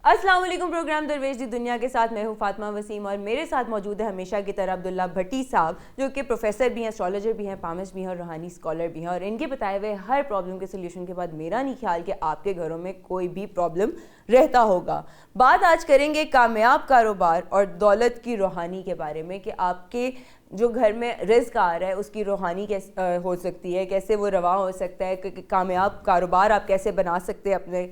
السلام علیکم، پروگرام درویش دی دنیا کے ساتھ میں ہوں فاطمہ وسیم، اور میرے ساتھ موجود ہے ہمیشہ کی طرح عبداللہ بھٹی صاحب، جو کہ پروفیسر بھی ہیں، اسٹرالوجر بھی ہیں، پامسٹ بھی ہیں اور روحانی اسکالر بھی ہیں، اور ان کے بتائے ہوئے ہر پرابلم کے سلیوشن کے بعد میرا نہیں خیال کہ آپ کے گھروں میں کوئی بھی پرابلم رہتا ہوگا۔ بات آج کریں گے کامیاب کاروبار اور دولت کی روحانی کے بارے میں، کہ آپ کے جو گھر میں رزق آ رہا ہے اس کی روحانی کیسے ہو سکتی ہے، کیسے وہ رواں ہو سکتا ہے، کہ کامیاب کاروبار آپ کیسے بنا سکتے ہیں، اپنے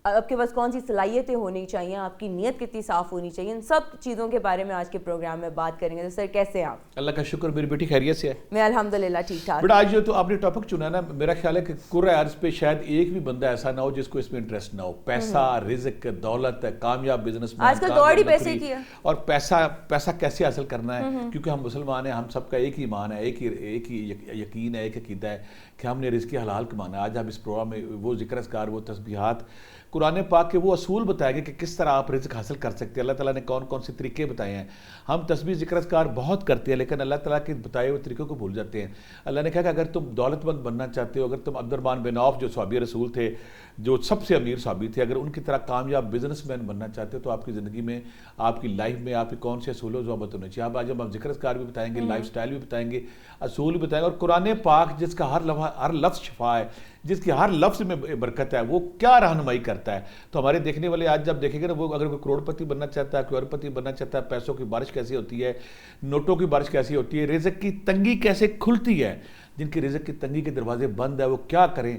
آپ کے پاس کون سی صلاحیتیں ہونی چاہیے، آپ کی نیت کتنی صاف ہونی چاہیے، ان سب چیزوں کے بارے میں آج کے پروگرام میں بات کریں گے۔ تو سر کیسے ہیں آپ؟ اللہ کا شکر، میری بیٹی خیریت سے ہے؟ میں الحمدللہ ٹھیک ٹھاک۔ بٹ آج جو تو آپ نے ٹاپک چنا نا، میرا خیال ہے کہ کرۂ ارض پہ شاید ایک بھی بندہ ایسا نہ ہو جس کو اس میں انٹرسٹ نہ ہو۔ پیسہ، رزق، دولت، کامیاب بزنس مین، آج کل دوڑ ہی پیسے کی ہے، اور پیسہ کیسے حاصل کرنا ہے، کیونکہ ہم مسلمان ہیں، ہم سب کا ایک ہی ایمان ہے، ایک ہی یقین ہے، ایک عقیدہ ہے کہ ہم نے رزق حلال کمانا ہے۔ آج ہم اس پروگرام میں وہ ذکر اذکار، وہ تسبیحات، قرآن پاک کے وہ اصول بتائے گئے کہ کس طرح آپ رزق حاصل کر سکتے ہیں۔ اللہ تعالیٰ نے کون کون سے طریقے بتائے ہیں۔ ہم تسبیح ذکر اذکار بہت کرتے ہیں، لیکن اللہ تعالیٰ کے بتائے ہوئے طریقوں کو بھول جاتے ہیں۔ اللہ نے کہا کہ اگر تم دولت مند بننا چاہتے ہو، اگر تم عبد الرحمن بن عوف جو صحابی رسول تھے، جو سب سے امیر صحابی تھے، اگر ان کی طرح کامیاب بزنس مین بننا چاہتے ہو تو آپ کی زندگی میں، آپ کی لائف میں آپ کے کون سے اصول و ضوابط ہونے چاہیے۔ اب آج ہم ذکر اذکار بھی بتائیں گے، لائف سٹائل بھی بتائیں گے، اصول بھی بتائیں گے، اور قرآن پاک جس کا ہر لفظ شفا ہے، جس کی ہر لفظ میں برکت ہے، وہ کیا رہنمائی کرتا ہے۔ تو ہمارے دیکھنے والے آج جب دیکھیں گے نا، وہ اگر کوئی کروڑ پتی بننا چاہتا ہے، کوئی ارب پتی بننا چاہتا ہے، پیسوں کی بارش کیسی ہوتی ہے، نوٹوں کی بارش کیسی ہوتی ہے، رزق کی تنگی کیسے کھلتی ہے، جن کی رزق کی تنگی کے دروازے بند ہیں وہ کیا کریں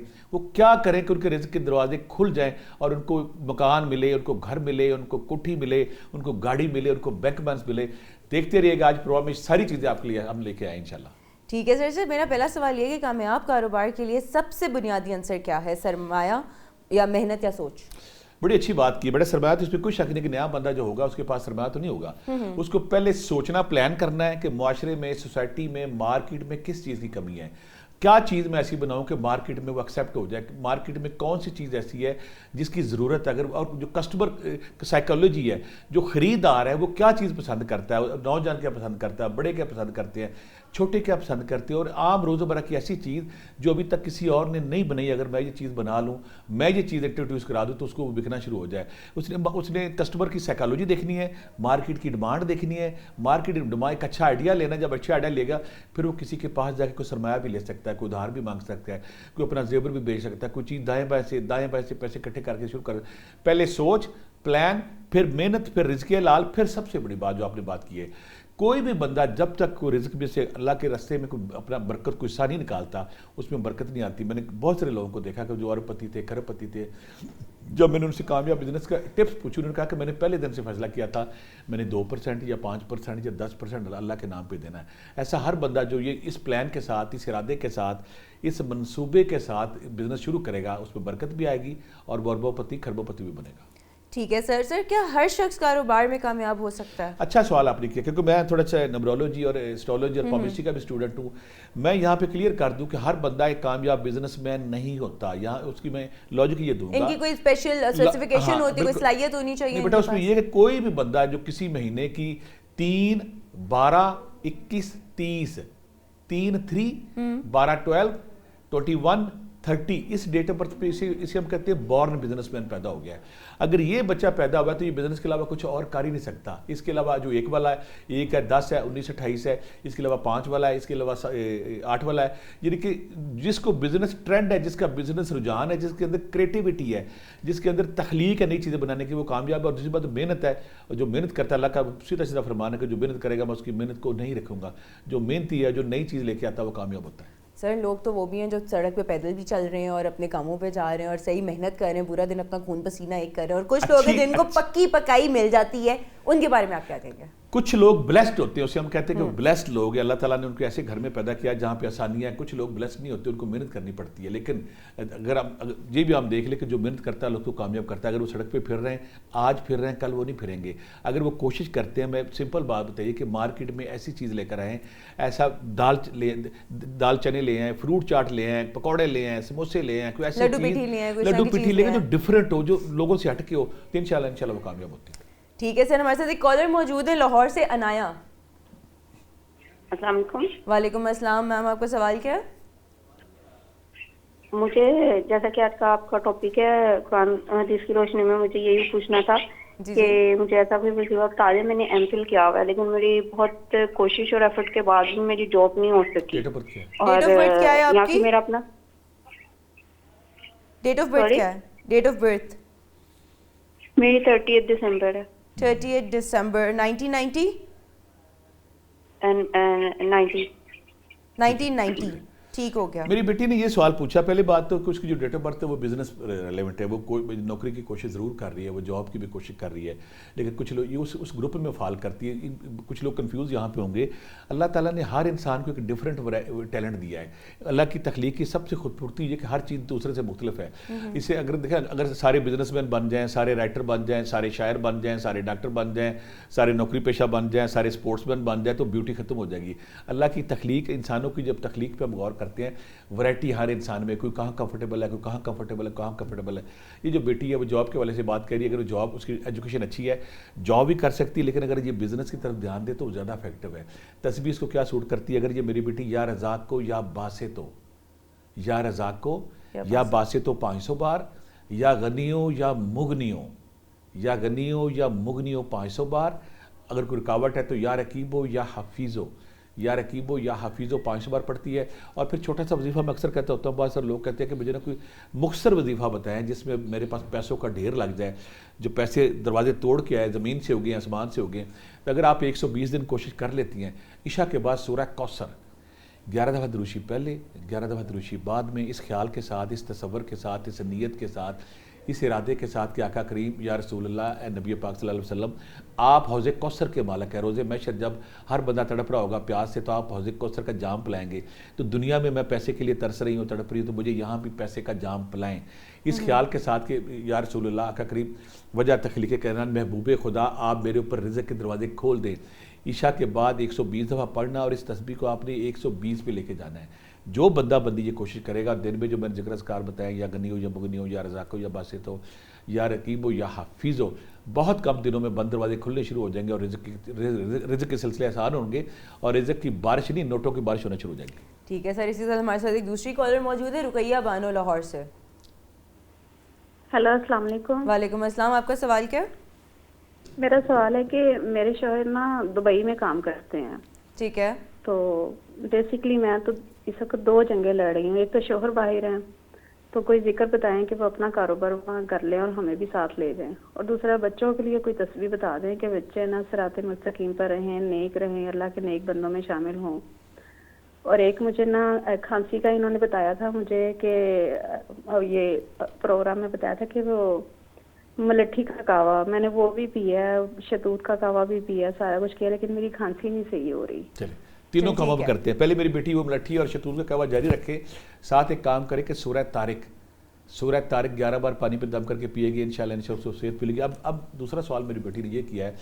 کہ ان کے رزق کے دروازے کھل جائیں اور ان کو مکان ملے، ان کو گھر ملے، ان کو کوٹھی ملے، ان کو گاڑی ملے، ان کو بینک بیلنس ملے۔ دیکھتے رہیے گا، آج پروگرام میں ساری چیزیں آپ کے لیے ہم لے کے آئیں انشاءاللہ۔ ٹھیک ہے سر، میرا پہلا سوال یہ ہے کہ کامیاب کاروبار کے لیے سب سے بنیادی عنصر کیا ہے، سرمایہ یا محنت یا سوچ؟ بڑی اچھی بات کی، بڑے سرمایہ تو اس پہ کوئی شک نہیں کہ نیا بندہ جو ہوگا اس کے پاس سرمایہ تو نہیں ہوگا۔ اس کو پہلے سوچنا، پلان کرنا ہے کہ معاشرے میں، سوسائٹی میں، مارکیٹ میں کس چیز کی کمی ہے، کیا چیز میں ایسی بناؤں کہ مارکیٹ میں وہ ایکسیپٹ ہو جائے، مارکیٹ میں کون سی چیز ایسی ہے جس کی ضرورت ہے، اگر اور جو کسٹمر سائیکالوجی ہے، جو خریدار ہے وہ کیا چیز پسند کرتا ہے، نوجوان کیا پسند کرتا ہے، بڑے کیا پسند کرتے ہیں، چھوٹے کیا پسند کرتے ہیں، اور عام روزمرہ کی ایسی چیز جو ابھی تک کسی اور نے نہیں بنائی، اگر میں یہ چیز بنا لوں، میں یہ چیز انٹروڈیوس کرا دوں تو اس کو وہ بکنا شروع ہو جائے۔ اس نے کسٹمر کی سائیکالوجی دیکھنی ہے، مارکیٹ کی ڈیمانڈ دیکھنی ہے، مارکیٹ ڈیمانڈ ایک اچھا آئیڈیا لینا، جب اچھا آئیڈیا لے گا پھر وہ کسی کے پاس جا کے کوئی سرمایہ بھی لے سکتا ہے، کوئی ادھار بھی مانگ سکتا ہے، کوئی اپنا زیور بھی بیچ سکتا ہے، کوئی چیز دائیں بائیں سے پیسے اکٹھے کر کے شروع کر۔ پہلے سوچ، پلان، پھر محنت، پھر رزق حلال، پھر سب سے بڑی بات جو آپ نے بات کی ہے، کوئی بھی بندہ جب تک کوئی رزق میں سے اللہ کے راستے میں کوئی اپنا برکت کوئی حصہ نہیں نکالتا، اس میں برکت نہیں آتی۔ میں نے بہت سارے لوگوں کو دیکھا کہ جو ارب پتی تھے، کھرب پتی تھے، جب میں نے ان سے کامیاب بزنس کا ٹپس پوچھی، انہوں نے کہا کہ میں نے پہلے دن سے فیصلہ کیا تھا میں نے 2% یا 5% یا 10% اللہ کے نام پہ دینا ہے۔ ایسا ہر بندہ جو یہ اس پلان کے ساتھ، اس ارادے کے ساتھ، اس منصوبے کے ساتھ بزنس شروع کرے گا، اس میں برکت بھی آئے گی اور وہ اربوں پتی، کھربوں پتی بھی بنے گا۔ ٹھیک ہے سر کیا ہر شخص کاروبار میں کامیاب ہو سکتا ہے؟ اچھا سوال آپ نے کیا، کیونکہ میں تھوڑا سا نمبرولوجی اور اسٹرالوجی اور پابلسٹی کا بھی اسٹوڈنٹ ہوں۔ میں یہاں پہ کلیئر کر دوں کہ ہر بندہ ایک کامیاب بزنس مین نہیں ہوتا۔ یہاں اس کی میں لاجک یہ دوں گا، ان کی کوئی اسپیشل سرٹیفکیشن ہوتی ہے، کوئی صلاحیت ہونی چاہیے بیٹا۔ اس میں یہ کہ کوئی بھی بندہ جو کسی مہینے کی 3، 12، 21، 30، 3، 3، 12، 12، 21، 30 اس ڈیٹ آف برتھ پہ اسے ہم کہتے ہیں بورن بزنس مین پیدا ہو گیا ہے۔ اگر یہ بچہ پیدا ہوا ہے تو یہ بزنس کے علاوہ کچھ اور کر ہی نہیں سکتا۔ اس کے علاوہ جو 1 والا ہے، 1 ہے، 10 ہے، 19، 28 ہے، اس کے علاوہ 5 والا ہے، اس کے علاوہ 8 والا ہے، یعنی کہ جس کو بزنس ٹرینڈ ہے، جس کا بزنس رجحان ہے، جس کے اندر کریٹیوٹی ہے، جس کے اندر تخلیق ہے نئی چیزیں بنانے کی، وہ کامیاب ہے۔ اور دوسری بات محنت ہے، اور جو محنت کرتا ہے اللہ کا سیدھا فرمان ہے کہ جو محنت کرے گا میں اس کی محنت کو نہیں رکھوں گا۔ جو محنتی ہے، جو نئی چیز لے کے آتا ہے، وہ کامیاب ہوتا ہے۔ سر لوگ تو وہ بھی ہیں جو سڑک پہ پیدل بھی چل رہے ہیں اور اپنے کاموں پہ جا رہے ہیں اور صحیح محنت کر رہے ہیں، پورا دن اپنا خون پسینہ ایک کر رہے ہیں، اور کچھ لوگ ہیں جن کو پکی پکائی مل جاتی ہے، ان کے بارے میں آپ کیا کہیں گے؟ کچھ لوگ بلیسڈ ہوتے ہیں، اسے ہم کہتے ہیں کہ بلیسڈ لوگ ہیں، اللہ تعالیٰ نے ان کو ایسے گھر میں پیدا کیا جہاں پہ آسانیاں ہیں۔ کچھ لوگ بلیسڈ نہیں ہوتے، ان کو محنت کرنی پڑتی ہے، لیکن اگر یہ بھی ہم دیکھ لیں کہ جو محنت کرتا ہے لوگ کو کامیاب کرتا ہے۔ اگر وہ سڑک پہ پھر رہے ہیں، آج پھر رہے ہیں، کل وہ نہیں پھریں گے۔ اگر وہ کوشش کرتے ہیں، میں سمپل بات بتائیے کہ مارکیٹ میں ایسی چیز لے کر آئیں، ایسا دال چنے لے آئیں، فروٹ چاٹ لے آئیں، پکوڑے لے آئیں، سموسے لے آئیں، کوئی ایسی لڈو پیٹھی لے جو ڈفرینٹ ہو، جو لوگوں سے ہٹ کے ہو، تو انشاءاللہ وہ کامیاب ہوتی ہے۔ ٹھیک ہے سر، ہمارے ساتھ ایک کالر موجود ہے لاہور سے، انایا۔ السلام علیکم۔ وعلیکم السلام میم، آپ کا سوال کیا ہے؟ مجھے جیسا کہ آج کا آپ کا ٹاپک ہے قرآن حدیث کی روشنی میں، مجھے یہی پوچھنا تھا کہ مجھے ایسا کوئی وظیفہ بتا دیں. میں نے ایم فل کیا ہوا ہے لیکن میری بہت کوشش اور ایفرٹ کے بعد بھی میری جاب نہیں ہو سکی. ڈیٹ آف برتھ کیا ہے؟ اور ڈیٹ آف برتھ کیا ہے آپ یہاں کی؟ کی میرا اپنا ڈیٹ آف برتھ کیا ہے؟ ڈیٹ آف برتھ میری 30 دسمبر ہے 30 دسمبر 1990. 1990 ٹھیک ہو گیا. میری بیٹی نے یہ سوال پوچھا. پہلے بات تو اس کی جو ڈیٹ آف برتھ ہے وہ بزنس ریلیونٹ ہے. وہ نوکری کی کوشش ضرور کر رہی ہے, وہ جاب کی بھی کوشش کر رہی ہے, لیکن کچھ لوگ یہ اس گروپ میں فال کرتی ہے. کچھ لوگ کنفیوز یہاں پہ ہوں گے. اللہ تعالیٰ نے ہر انسان کو ایک ڈفرینٹ ٹیلنٹ دیا ہے. اللہ کی تخلیق کی سب سے خوبصورتی یہ کہ ہر چیز دوسرے سے مختلف ہے. اسے اگر دیکھیں, اگر سارے بزنس مین بن جائیں, سارے رائٹر بن جائیں, سارے شاعر بن جائیں, سارے ڈاکٹر بن جائیں, سارے نوکری پیشہ بن جائیں, سارے اسپورٹس مین بن جائیں, تو بیوٹی ختم ہو جائے گی. اللہ کی تخلیق, انسانوں کی جب تخلیق پہ ہم غور کرتے ہیں, ورائٹی ہر انسان میں, کوئی کہاں کمفرٹیبل ہے, کوئی کہاں کمفرٹیبل ہے, کہاں کمفرٹیبل ہے. یہ جو بیٹی ہے وہ جاب کے والے سے بات کر رہی ہے. اگر وہ جاب, اس کی ایجوکیشن اچھی ہے, جاب بھی کر سکتی ہے, لیکن اگر یہ بزنس کی طرف دھیان دے تو وہ زیادہ افیکٹو ہے. تسبیح اس کو کیا سوٹ کرتی ہے؟ اگر یہ میری بیٹی یا رزاق کو یا باسطو, یا رزاق کو یا باسطو 500 بار, یا غنیوں یا مغنیوں, یا غنیوں یا مغنیوں 500 بار. اگر کوئی رکاوٹ ہے تو یا رقیبو یا حفیظو, یا رقیبو یا حفیظو 500 بار پڑھتی ہے. اور پھر چھوٹا سا وظیفہ میں اکثر کہتا ہوتا ہوں, بہت سارے لوگ کہتے ہیں کہ مجھے نا کوئی مختصر وظیفہ بتائیں جس میں میرے پاس پیسوں کا ڈھیر لگ جائے, جو پیسے دروازے توڑ کے آئے, زمین سے ہو گئے, آسمان سے ہو گئے. تو اگر آپ 120 دن کوشش کر لیتی ہیں, عشاء کے بعد سورہ کوثر 11 دفعہ دروشی پہلے, 11 دفعہ دروشی بعد میں, اس خیال کے ساتھ, اس تصور کے ساتھ, اس نیت کے ساتھ, اس ارادے کے ساتھ کہ آقا کریم یا رسول اللہ اے نبی پاک صلی اللہ علیہ وسلم, آپ حوض کوثر کے مالک ہیں. روز محشر جب ہر بندہ تڑپ رہا ہوگا پیاس سے, تو آپ حوض کوثر کا جام پلائیں گے. تو دنیا میں پیسے کے لیے ترس رہی ہوں, تڑپ رہی ہوں, تو مجھے یہاں بھی پیسے کا جام پلائیں, اس خیال کے ساتھ کہ یا رسول اللہ آقا کریم وجہ تخلیق کائنات محبوب خدا, آپ میرے اوپر رزق کے دروازے کھول دیں. عشاء کے بعد 120 دفعہ پڑھنا, اور اس تسبیح کو آپ نے 120 پہ لے کے جانا ہے. جو بندہ بندی یہ کوشش کرے گا, دن میں جو میں نے ذکر اذکار بتائیں, یا غنی ہو یا مغنی ہو, یا رزاق ہو یا باسط ہو, یا رقیب ہو یا حفیظ ہو, بہت کم دنوں میں بند دروازے کھلنے شروع ہو جائیں گے, اور رزق کے سلسلے آسان ہوں گے, اور رزق کی بارش نہیں, نوٹوں کی بارش ہونا شروع ہو جائے گی. ٹھیک ہے سر. اسی طرح ہمارے ساتھ ایک دوسری کالر موجود ہے, رقیہ بانو لاہور سے. ہیلو, السلام علیکم. وعلیکم السلام. آپ کا سوال کیا؟ میرا سوال ہے کہ میرے شوہر نا دبئی میں کام کرتے ہیں. ٹھیک ہے. تو بیسیکلی میں تو اس وقت 2 جنگیں لڑ رہی ہوں. ایک تو شوہر باہر ہیں, تو کوئی ذکر بتائیں کہ وہ اپنا کاروبار وہاں کر لیں اور ہمیں بھی ساتھ لے جائیں. اور دوسرا, بچوں کے لیے کوئی تسبیح بتا دیں کہ بچے نا صراط مستقیم پر رہیں, نیک رہیں, اللہ کے نیک بندوں میں شامل ہوں. اور ایک مجھے نا کھانسی کا انہوں نے بتایا تھا مجھے کہ یہ پروگرام میں بتایا تھا کہ وہ ملٹھی کا کہوا, میں نے وہ بھی پیا ہے, شہتوت کا کہوا بھی پیا, سارا کچھ کیا, لیکن میری کھانسی نہیں صحیح ہو رہی. چلے تینوں کہوا کرتے ہیں. پہلے میری بیٹی وہ ملٹھی اور شہتوت کا کہوا جاری رکھے, ساتھ ایک کام کرے کہ سورہ طارق 11 بار پانی پہ دم کر کے پیے گی, انشاءاللہ اس کو صحت ملے گی. اب دوسرا سوال میری بیٹی نے یہ کیا ہے,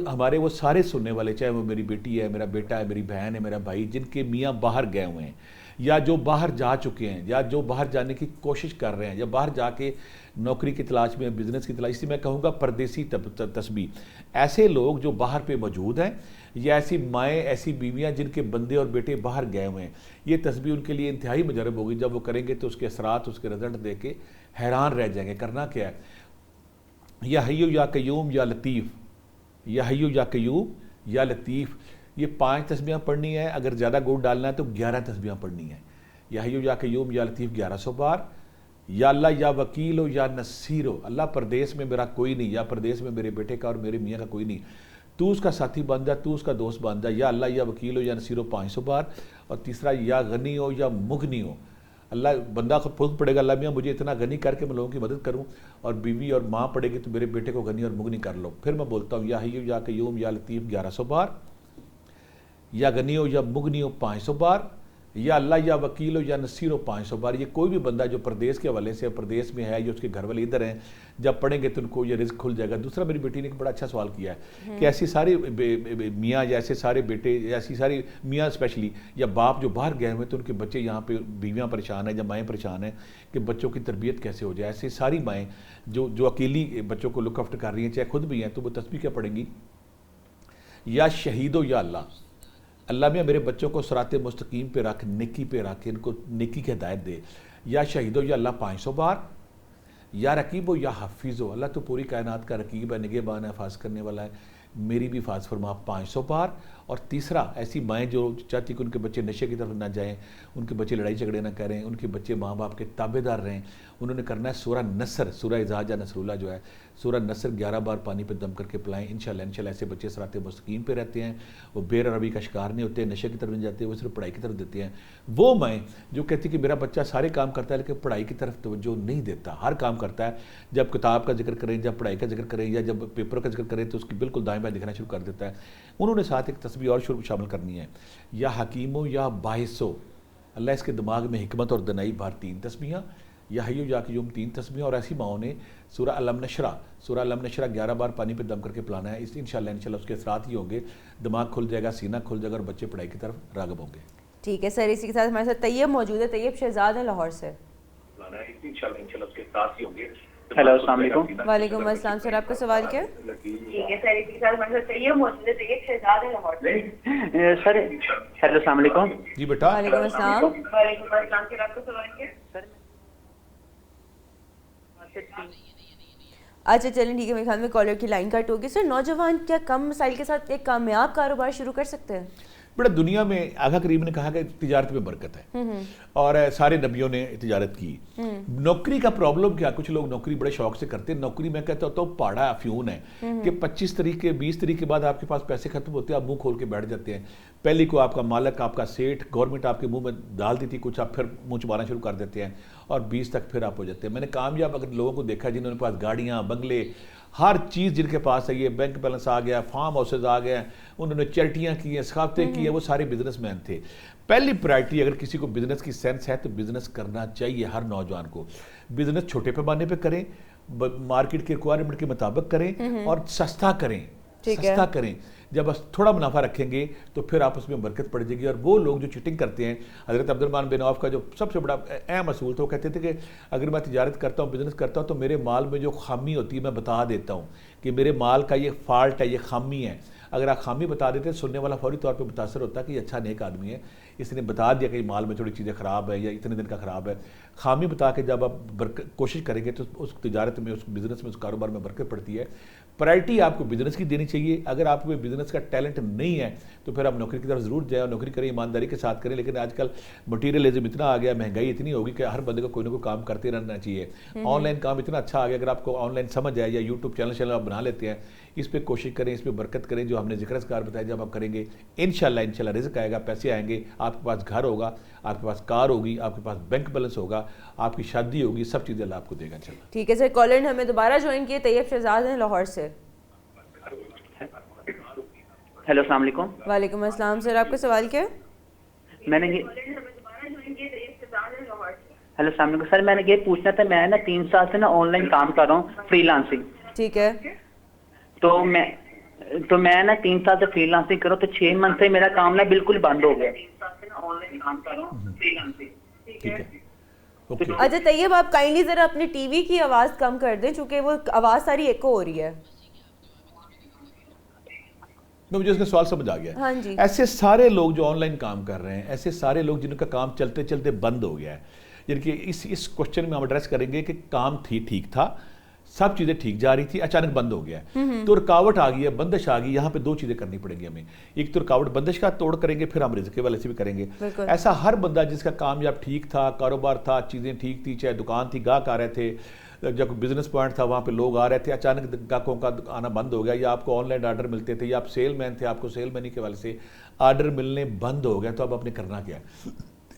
ہمارے وہ سارے سننے والے, چاہے وہ میری بیٹی ہے, میرا بیٹا ہے, میری بہن ہے, میرا بھائی, جن کے میاں باہر گئے ہوئے ہیں, یا جو باہر جا چکے ہیں, یا جو باہر جانے کی کوشش کر رہے ہیں, یا باہر جا کے نوکری کی تلاش میں, بزنس کی تلاش, اسی میں کہوں گا پردیسی تسبیح. ایسے لوگ جو باہر پہ موجود ہیں, یا ایسی مائیں, ایسی بیویاں جن کے بندے اور بیٹے باہر گئے ہوئے ہیں, یہ تسبیح ان کے لیے انتہائی مجرب ہوگی. جب وہ کریں گے تو اس کے اثرات, اس کے رزلٹ دے کے حیران رہ جائیں گے. کرنا کیا ہے, یا حیو یا قیوم یا لطیف, یا حیو یا قیوم یا لطیف, یہ 5 تسبیحاں پڑھنی ہے. اگر زیادہ گوڑ ڈالنا ہے تو 11 تسبیحاں پڑھنی ہیں. یا حیو یا قیوم یا لطیف 1100 بار. یا اللہ یا وکیل ہو یا نصیر ہو, اللہ پردیس میں میرا کوئی نہیں, یا پردیس میں میرے بیٹے کا اور میرے میاں کا کوئی نہیں, تو اس کا ساتھی بن جا, تو اس کا دوست بن جا. یا اللہ یا وکیل ہو یا نصیر ہو 500 بار. اور تیسرا, یا غنی ہو یا مغنی ہو, اللہ بندہ خود پڑے گا, اللہ میاں مجھے اتنا غنی کر کے میں لوگوں کی مدد کروں, اور بیوی اور ماں پڑے گی تو میرے بیٹے کو غنی اور مغنی کر لو. پھر میں بولتا ہوں, یا حیو یا قیوم یا لطیف 1100 بار, یا غنی ہو یا مغنی ہو 500 بار, یا اللہ یا وکیل ہو یا نصیر ہو 500 بار. یہ کوئی بھی بندہ جو پردیس کے حوالے سے پردیس میں ہے, یا اس کے گھر والے ادھر ہیں, جب پڑھیں گے تو ان کو یہ رزق کھل جائے گا. دوسرا, میری بیٹی نے ایک بڑا اچھا سوال کیا ہے کہ ایسی سارے میاں, یا ایسے سارے بیٹے, یا ایسی ساری میاں اسپیشلی, یا باپ جو باہر گئے ہوئے تو ان کے بچے یہاں پہ, بیویاں پریشان ہیں یا مائیں پریشان ہیں کہ بچوں کی تربیت کیسے ہو جائے. ایسی ساری مائیں جو اکیلی بچوں کو لک آفٹر کر رہی ہیں, چاہے خود بھی ہیں, تو وہ تسبیح کیا پڑھیں گی, یا شہید ہو یا اللہ, اللہ میاں میرے بچوں کو صراط مستقیم پہ رکھ, نیکی پہ رکھ, ان کو نیکی کی ہدایت دے. یا شہید ہو یا اللہ 500 بار، یا رقیب ہو یا حفیظ ہو، اللہ تو پوری کائنات کا رقیب ہے، نگہبان ہے، حفاظت کرنے والا ہے، میری بھی حفاظت فرما 500 بار۔ اور تیسرا، ایسی مائیں جو چاہتی کہ ان کے بچے نشے کی طرف نہ جائیں، ان کے بچے لڑائی جھگڑے نہ کریں، ان کے بچے ماں باپ کے تابع دار رہیں، انہوں نے کرنا ہے سورہ نصر، سورہ اذا جاء نصر اللہ جو ہے، سورہ نصر 11 بار پانی پہ دم کر کے پلائیں، انشاءاللہ ایسے بچے صراط مستقیم پہ رہتے ہیں، وہ بیر عربی کا شکار نہیں ہوتے، نشے کی طرف نہیں جاتے، وہ صرف پڑھائی کی طرف دیتے ہیں۔ وہ مائیں جو کہتی کہ میرا بچہ سارے کام کرتا ہے لیکن پڑھائی کی طرف توجہ نہیں دیتا، ہر کام کرتا ہے، جب کتاب کا ذکر کریں، جب پڑھائی کا ذکر کریں، یا جب پیپر کا ذکر کریں تو اس کی بالکل دائیں بائیں دکھنا شروع کر دیتا ہے، انہوں نے ساتھ ایک تسبیح اور شامل کرنی ہے، یا حکیم ہو یا باعث ہو، اللہ اس کے دماغ میں حکمت اور دنائی بھر 3 تسبیحاں، یا حی یا قیوم 3 تسبیحاں، اور ایسی ماؤں نے سورہ علم نشرہ 11 بار پانی پہ دم کر کے پلانا ہے، اس انشاءاللہ اس کے اثرات ہی ہوں گے، دماغ کھل جائے گا، سینہ کھل جائے گا، اور بچے پڑھائی کی طرف راغب ہوں گے۔ ٹھیک ہے سر، اسی کے ساتھ ہمارے ساتھ طیب موجود ہے، طیب شہزاد ہیں لاہور سے۔ ہیلو السلام علیکم۔ وعلیکم السلام سر، آپ کا سوال کیا؟ ٹھیک ہے سر، اسی کے ساتھ ہمارے ساتھ طیب موجود ہے، طیب شہزاد ہیں لاہور سے۔ سر ہیلو السلام علیکم۔ جی بیٹا۔ وعلیکم السلام۔ وعلیکم السلام سر، آپ کا سوال کیا؟ اچھا چلیں ٹھیک ہے، میرے خیال میں کالر کی لائن کٹ ہوگی۔ سر نوجوان کیا کم مسائل کے ساتھ ایک کامیاب کاروبار شروع کر سکتے ہیں؟ بڑا دنیا میں آقا کریم نے کہا کہ تجارت میں برکت ہے، اور سارے نبیوں نے تجارت کی۔ نوکری کا پرابلم کیا، کچھ لوگ نوکری بڑے شوق سے کرتے ہیں، نوکری میں کہتا ہوتا ہوں پاڑا افیون ہے کہ 25 تاریخ کے 20 تاریخ کے بعد آپ کے پاس پیسے ختم ہوتے ہیں، آپ منہ کھول کے بیٹھ جاتے ہیں۔ پہلی کو آپ کا مالک، آپ کا سیٹ، گورنمنٹ آپ کے منہ میں ڈال دیتی کچھ، آپ پھر منہ چبانا شروع کر دیتے ہیں، اور 20 تک پھر آپ ہو جاتے ہیں۔ میں نے کامیاب اگر لوگوں کو دیکھا جنہوں نے پاس گاڑیاں، بنگلے، ہر چیز جن کے پاس ہے، یہ بینک بیلنس آ گیا، فارم ہاؤسز آ گئے، انہوں نے چیریٹیاں کی ہیں، ثقافتیں کی ہیں، وہ سارے بزنس مین تھے۔ پہلی پرائرٹی اگر کسی کو بزنس کی سینس ہے تو بزنس کرنا چاہیے ہر نوجوان کو۔ بزنس چھوٹے پیمانے پہ کریں، مارکیٹ کے ریکوائرمنٹ کے مطابق کریں، اور سستا کریں، سستا کریں۔ جب تھوڑا منافع رکھیں گے تو پھر آپ اس میں برکت پڑ جائے گی۔ اور وہ لوگ جو چیٹنگ کرتے ہیں، حضرت عبد الرحمن بن عوف کا جو سب سے بڑا اہم اصول تھا، وہ کہتے تھے کہ اگر میں تجارت کرتا ہوں، بزنس کرتا ہوں، تو میرے مال میں جو خامی ہوتی ہے میں بتا دیتا ہوں کہ میرے مال کا یہ فالٹ ہے، یہ خامی ہے۔ اگر آپ خامی بتا دیتے ہیں، سننے والا فوری طور پہ متاثر ہوتا ہے کہ یہ اچھا نیک آدمی ہے، اس نے بتا دیا کہ مال میں تھوڑی چیزیں خراب ہے یا اتنے دن کا خراب ہے۔ خامی بتا کے جب آپ کوشش کریں گے تو اس تجارت میں، اس بزنس میں، اس کاروبار میں برکت پڑتی ہے۔ پرائرٹی آپ کو بزنس کی دینی چاہیے۔ اگر آپ کو بزنس کا ٹیلنٹ نہیں ہے تو پھر آپ نوکری کی طرف ضرور جائیں، اور نوکری کریں، ایمانداری کے ساتھ کریں۔ لیکن آج کل مٹیریلزم اتنا آ گیا، مہنگائی اتنی ہوگی کہ ہر بندے کو کوئی نہ کوئی کام کرتے رہنا چاہیے۔ آن لائن کام اتنا اچھا آ گیا، اگر آپ کو آن لائن سمجھ آئے یا یوٹیوب چینل آپ بنا لیتے ہیں، اس پہ کوشش کریں، اس پہ برکت کریں۔ جو ہم نے ذکر اذکار بتایا جب آپ کریں گے، انشاءاللہ رزق آئے گا، پیسے آئیں گے، آپ کے پاس گھر ہوگا، آپ کے پاس کار ہوگی، آپ کے پاس بینک بیلنس ہوگا، آپ کی شادی ہوگی، سب چیزیں اللہ آپ کو دے گا انشاءاللہ۔ ٹھیک ہے سر، کالر نے ہمیں دوبارہ جوائن کیے، طیب شہزاد ہیں لاہور سے۔ ہیلو السلام علیکم۔ وعلیکم السلام سر، آپ کا سوال کیا؟ میں نے ہیلو السلام علیکم سر، میں نے یہ پوچھنا تھا، میں نا 3 سال سے نا آن لائن کام کر رہا ہوں، فری لانسنگ۔ ٹھیک ہے، تو میں نا 3 سال سے فری لانسنگ کر رہا ہوں، تو 6 منتھ سے میرا کام نا بالکل بند ہو گیا۔ ٹھیک ہے، اوکے۔ اچھا طیب آپ کائنڈلی ذرا اپنے ٹی وی کی آواز کم کر دیں، چونکہ وہ آواز ساری ایکو ہو رہی ہے۔ مجھے اس کا سوال سمجھ آ گیا۔ ہاں جی، ایسے سارے لوگ جو آن لائن کام کر رہے ہیں، ایسے سارے لوگ جن کا کام چلتے چلتے بند ہو گیا ہے، یعنی کہ اس کوشچن میں ہم ایڈریس کریں گے کہ کام ٹھیک تھا، سب چیزیں ٹھیک جا رہی تھی، اچانک بند ہو گیا ہے تو رکاوٹ آ گئی ہے، بندش آ گئی۔ یہاں پہ 2 چیزیں کرنی پڑیں گی ہمیں، ایک تو رکاوٹ بندش کا توڑ کریں گے، پھر ہم رزق کے والے سے بھی کریں گے۔ ایسا ہر بندہ جس کا کامیاب ٹھیک تھا، کاروبار تھا، چیزیں ٹھیک تھی، چاہے دکان تھی، گاہک آ رہے تھے، جب بزنس پوائنٹ تھا وہاں پہ لوگ آ رہے تھے، اچانک گاہکوں کا آنا بند ہو گیا، یا آپ کو آن لائن آرڈر ملتے تھے، یا آپ سیل مین تھے، آپ کو سیل مینی کے والے سے آرڈر ملنے بند ہو گیا، تو اب آپ نے کرنا کیا ہے؟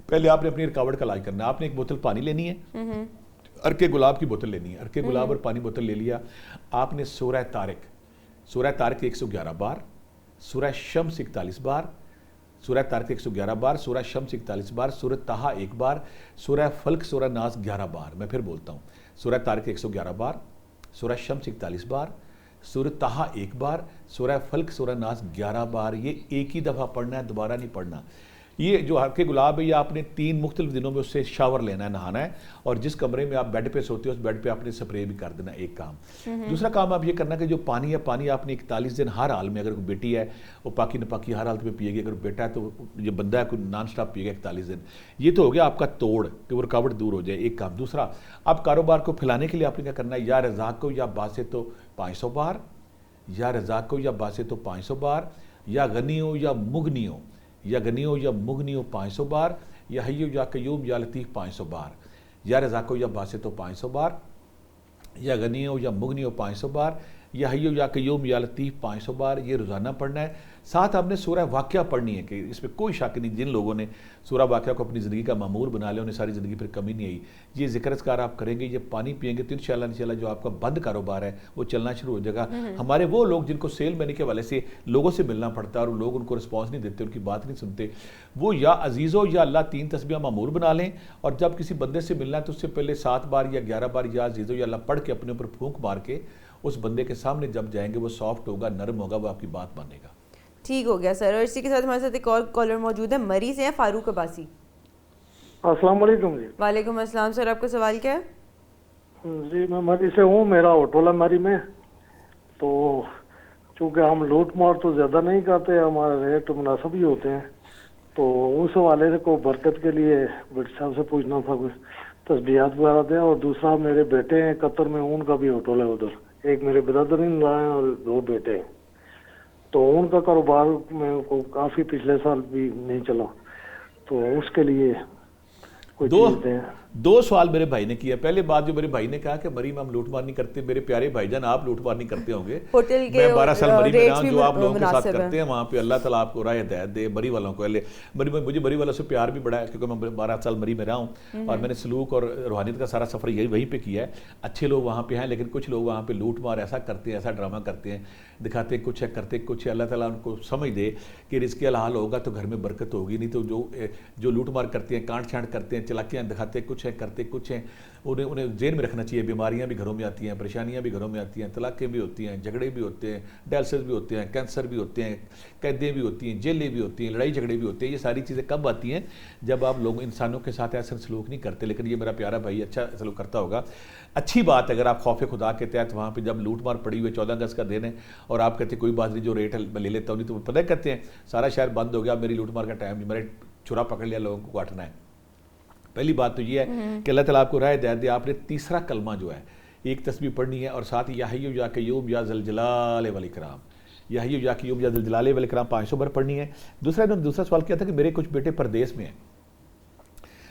پہلے آپ نے اپنی رکاوٹ کا علاج کرنا ہے۔ آپ نے ایک بوتل پانی لینی ہے، عرق گلاب کی بوتل لینی ہے، عرق گلاب اور پانی بوتل لے لیا۔ آپ نے سورہ طارق 111 بار، سورہ شمس 41 بار، سورہ طارق 111 بار، سورہ شمس 41 بار، سورہ طٰہٰ 1 بار، سورہ فلق، سورہ ناس 11 بار۔ میں پھر بولتا ہوں، سورہ طارق 111 بار، سورہ شمس 41 بار، سورہ طٰہٰ 1 بار، سورہ فلق، سورہ ناس 11 بار۔ یہ ایک ہی دفعہ پڑھنا ہے، دوبارہ نہیں پڑھنا۔ یہ جو ہر کے گلاب ہے یہ آپ نے 3 مختلف دنوں میں اس سے شاور لینا ہے, نہانا ہے, اور جس کمرے میں آپ بیڈ پہ سوتے ہو اس بیڈ پہ آپ نے سپرے بھی کر دینا, ایک کام. دوسرا کام آپ یہ کرنا کہ جو پانی ہے, پانی آپ نے 41 دن ہر حال میں, اگر کوئی بیٹی ہے وہ پاکی نپاکی ہر حالت میں پیے گی, اگر بیٹا ہے تو یہ بندہ ہے کوئی نان سٹاپ پیے گا 41 دن. یہ تو ہو گیا آپ کا توڑ کہ وہ رکاوٹ دور ہو جائے, ایک کام. دوسرا آپ کاروبار کو پھیلانے کے لیے آپ نے کیا کرنا ہے, یا رزاق کو یا باسے تو 500 بار, یا رزاق کو یا باسے تو 500 بار, یا غنی ہو یا مغنی ہو, یا غنی ہو یا مغنی ہو 500 بار, یا حیو یا قیوم یا لطیف 500 بار, یا رزاق ہو یا باسے تو 500 بار, یا غنی ہو یا مغنی ہو 500 بار, یا حیو یا قیوم یا لطیف 500 بار. یہ روزانہ پڑھنا ہے. ساتھ آپ نے سورہ واقعہ پڑھنی ہے کہ اس میں کوئی شک نہیں, جن لوگوں نے سورہ واقعہ کو اپنی زندگی کا معمور بنا لیا انہیں ساری زندگی پھر کمی نہیں آئی. یہ ذکر اذکار آپ کریں گے, یہ پانی پئیں گے تو انشاءاللہ جو آپ کا بند کاروبار ہے وہ چلنا شروع ہو جائے گا. ہمارے وہ لوگ جن کو سیل مینی کے حوالے سے لوگوں سے ملنا پڑتا ہے اور لوگ ان کو رسپانس نہیں دیتے, ان کی بات نہیں سنتے, وہ یا عزیزو یا اللہ 3 تسبیحہ معمور بنا لیں, اور جب کسی بندے سے ملنا ہے تو اس سے پہلے 7 بار یا 11 بار یا عزیزو یا اللہ پڑھ کے اپنے اوپر پھونک مار کے اس بندے کے سامنے جب جائیں گے وہ سافٹ ہوگا, نرم ہوگا, وہ آپ کی بات مانے گا. ٹھیک ہو گیا سر. اور اسی کے ساتھ ہمارے ساتھ ایک اور کالر موجود ہے, مری سے ہیں, فاروق عباسی. السلام علیکم. جی وعلیکم السلام سر, آپ کا سوال کیا ہے؟ جی میں مری سے ہوں, میرا ہوٹل ہے مری میں. تو چونکہ ہم لوٹ مار تو زیادہ نہیں کرتے, ہمارے ریٹ مناسب ہی ہوتے ہیں, تو اس حوالے سے کو برکت کے لیے بیٹے صاحب سے پوچھنا تھا کچھ تسبیحات وغیرہ دیں. اور دوسرا میرے بیٹے ہیں قطر میں, ان کا بھی ہوٹل ہے ادھر, ایک میرے برادر ان رہا ہیں اور 2 بیٹے ہیں, تو ان کا کاروبار میں کو کافی پچھلے سال بھی نہیں چلا, تو اس کے لیے کوئی چیز دیں. 2 سوال میرے بھائی نے کیا. پہلے بات جو میرے بھائی نے کہا کہ مری میں ہم لوٹ مار نہیں کرتے, میرے پیارے بھائی جان آپ لوٹ مار نہیں کرتے ہوں گے, میں 12 سال مری میں رہا ہوں, جو آپ لوگوں کے ساتھ کرتے ہیں وہاں پہ اللہ تعالیٰ آپ کو راہ ہدایت دے. مری والوں کو مجھے مری والوں سے پیار بھی بڑا ہے کیونکہ میں 12 سال مری میں رہا ہوں, اور میں نے سلوک اور روحانیت کا سارا سفر یہی وہیں پہ کیا ہے. اچھے لوگ وہاں پہ ہیں, لیکن کچھ لوگ وہاں پہ لوٹ مار ایسا کرتے ہیں, ایسا ڈرامہ کرتے ہیں, دکھاتے کچھ ہے کرتے کچھ ہے. اللہ تعالیٰ ان کو سمجھ دے کہ رزق حلال ہوگا تو گھر میں برکت ہوگی, نہیں تو جو لوٹ مار کرتے ہیں, کانٹ چھانٹ کرتے ہیں, چلاکیاں دکھاتے کچھ ہے کرتے کچھ ہیں, انہیں ذہن میں رکھنا چاہیے بیماریاں بھی گھروں میں آتی ہیں, پریشانیاں بھی گھروں میں آتی ہیں, طلاقیں بھی ہوتی ہیں, جھگڑے بھی ہوتے ہیں, ڈائلسس بھی ہوتے ہیں, کینسر بھی ہوتے ہیں, قیدیں بھی ہوتی ہیں, جیلیں بھی ہوتی ہیں, لڑائی جھگڑے بھی ہوتے ہیں. یہ ساری چیزیں کب آتی ہیں؟ جب آپ لوگ انسانوں کے ساتھ ایسا سلوک نہیں کرتے. لیکن یہ میرا پیارا بھائی اچھا سلوک کرتا ہوگا, اچھی بات. اگر آپ خوف خدا کے تحت وہاں پہ جب لوٹ مار پڑی ہوئی 14 اگست کا دن ہے اور آپ کہتے ہیں کوئی بات نہیں, جو ریٹ میں لے لیتا ہوں, نہیں تو پتہ کہتے ہیں سارا شہر بند ہو گیا, میری لوٹ مار کا ٹائم نہیں, میرے چھرا پکڑ لیا, لوگوں کو کاٹنا ہے. پہلی بات تو یہ ہے کہ اللہ تعالیٰ آپ کو راہ ہدایت دے. آپ نے تیسرا کلمہ جو ہے ایک تسبیح پڑھنی ہے, اور ساتھ یا حی یا قیوم یا ذی الجلال والاکرام, یا حی یا قیوم یا ذی الجلال والاکرام 500 بار پڑھنی ہے. دوسرا سوال کیا تھا کہ میرے کچھ بیٹے پردیس میں ہیں,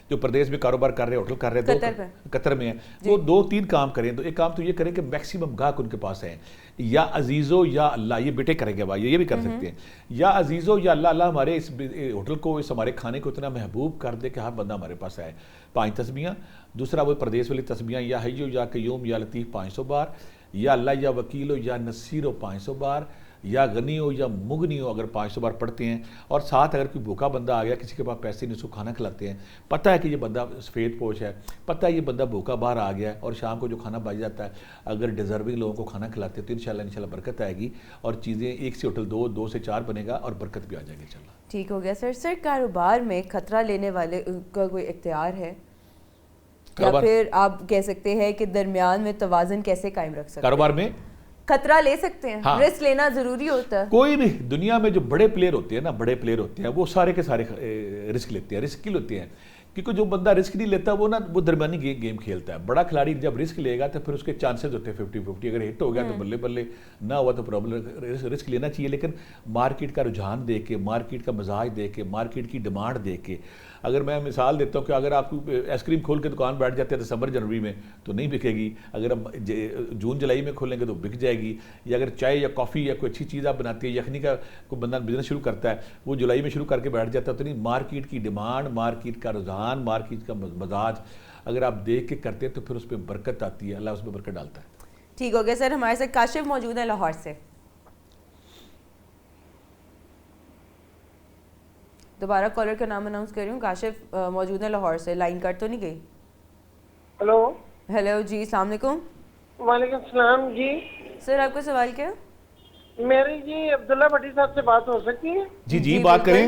جو پردیس میں کاروبار کر رہے ہیں, ہوٹل کر رہے ہیں, قطر میں ہیں, وہ 2-3 کام کریں. تو ایک کام تو یہ کریں کہ میکسیمم گاہک ان کے پاس ہیں, یا عزیزو یا اللہ, یہ بیٹے کریں گے بھائی, یہ بھی کر سکتے ہیں, یا عزیزو یا اللہ, اللہ ہمارے اس ہوٹل کو, اس ہمارے کھانے کو اتنا محبوب کر دے کہ ہر بندہ ہمارے پاس آئے. 5 تسبیحاں. دوسرا وہ پردیس والی تسبیحاں, یا حیو یا قیوم یا لطیف 500 بار, یا اللہ یا وکیل ہو یا نصیر ہو 500 بار, یا غنی ہو یا مغنی ہو اگر 500 بار پڑھتے ہیں. اور ساتھ اگر کوئی بھوکا بندہ آ گیا, کسی کے پاس پیسے نہیں, اس کو کھانا کھلاتے ہیں, پتہ ہے کہ یہ بندہ سفید پوش ہے, پتہ ہے یہ بندہ بھوکا باہر آ گیا ہے, اور شام کو جو کھانا بچ جاتا ہے اگر ڈیزرونگ لوگوں کو کھانا کھلاتے ہیں تو انشاءاللہ برکت آئے گی, اور چیزیں 1 سے ہوٹل 2 سے 4 بنے گا, اور برکت بھی آ جائے گی انشاءاللہ. ٹھیک ہو گیا سر. سر کاروبار میں خطرہ لینے والے کا کوئی اختیار ہے, یا پھر آپ کہہ سکتے ہیں کہ درمیان میں توازن کیسے قائم رکھ سکتے ہیں؟ کاروبار میں خطرہ لے سکتے ہیں, رسک لینا ضروری ہوتا ہے. کوئی بھی دنیا میں جو بڑے پلیئر ہوتے ہیں نا, بڑے پلیئر ہوتے ہیں, وہ سارے کے سارے رسک لیتے ہیں. رسک کیوں لیتے ہیں؟ کیونکہ جو بندہ رسک نہیں لیتا وہ درمیانی گیم کھیلتا ہے. بڑا کھلاڑی جب رسک لے گا تو پھر اس کے چانسز ہوتے ہیں 50-50. اگر ہٹ ہو گیا تو بلے بلے, نہ ہوا تو پرابلم. رسک لینا چاہیے, لیکن مارکیٹ کا رجحان دیکھ کے, مارکیٹ کا مزاج دیکھ کے, مارکیٹ کی ڈیمانڈ دیکھ کے. اگر میں مثال دیتا ہوں کہ اگر آپ آئس کریم کھول کے دکان بیٹھ جاتے ہیں دسمبر جنوری میں تو نہیں بکے گی, اگر ہم جون جولائی میں کھولیں گے تو بک جائے گی. یا اگر چائے یا کافی یا کوئی اچھی چیز آپ بناتی ہے, یخنی کا کوئی بندہ بزنس شروع کرتا ہے, وہ جولائی میں شروع کر کے بیٹھ جاتا ہے. تو نہیں, مارکیٹ کی ڈیمانڈ, مارکیٹ کا رجحان, مارکیٹ کا مزاج اگر آپ دیکھ کے کرتے ہیں تو پھر اس پہ برکت آتی ہے, اللہ اس پہ برکت ڈالتا ہے. ٹھیک ہو گیا سر. ہمارے ساتھ کاشف موجود ہے لاہور سے. دوبارہ کالر کا نام اناؤنس کر رہی ہوں. کاشف موجود ہیں لاہور سے. لائن کٹ تو نہیں گئی؟ ہلو. ہیلو جی, السلام علیکم. وعلیکم السلام جی. سر آپ کا سوال کیا؟ میری جی عبداللہ بھٹی صاحب سے بات ہو سکتی ہے؟ جی بات کریں.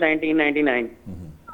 1999।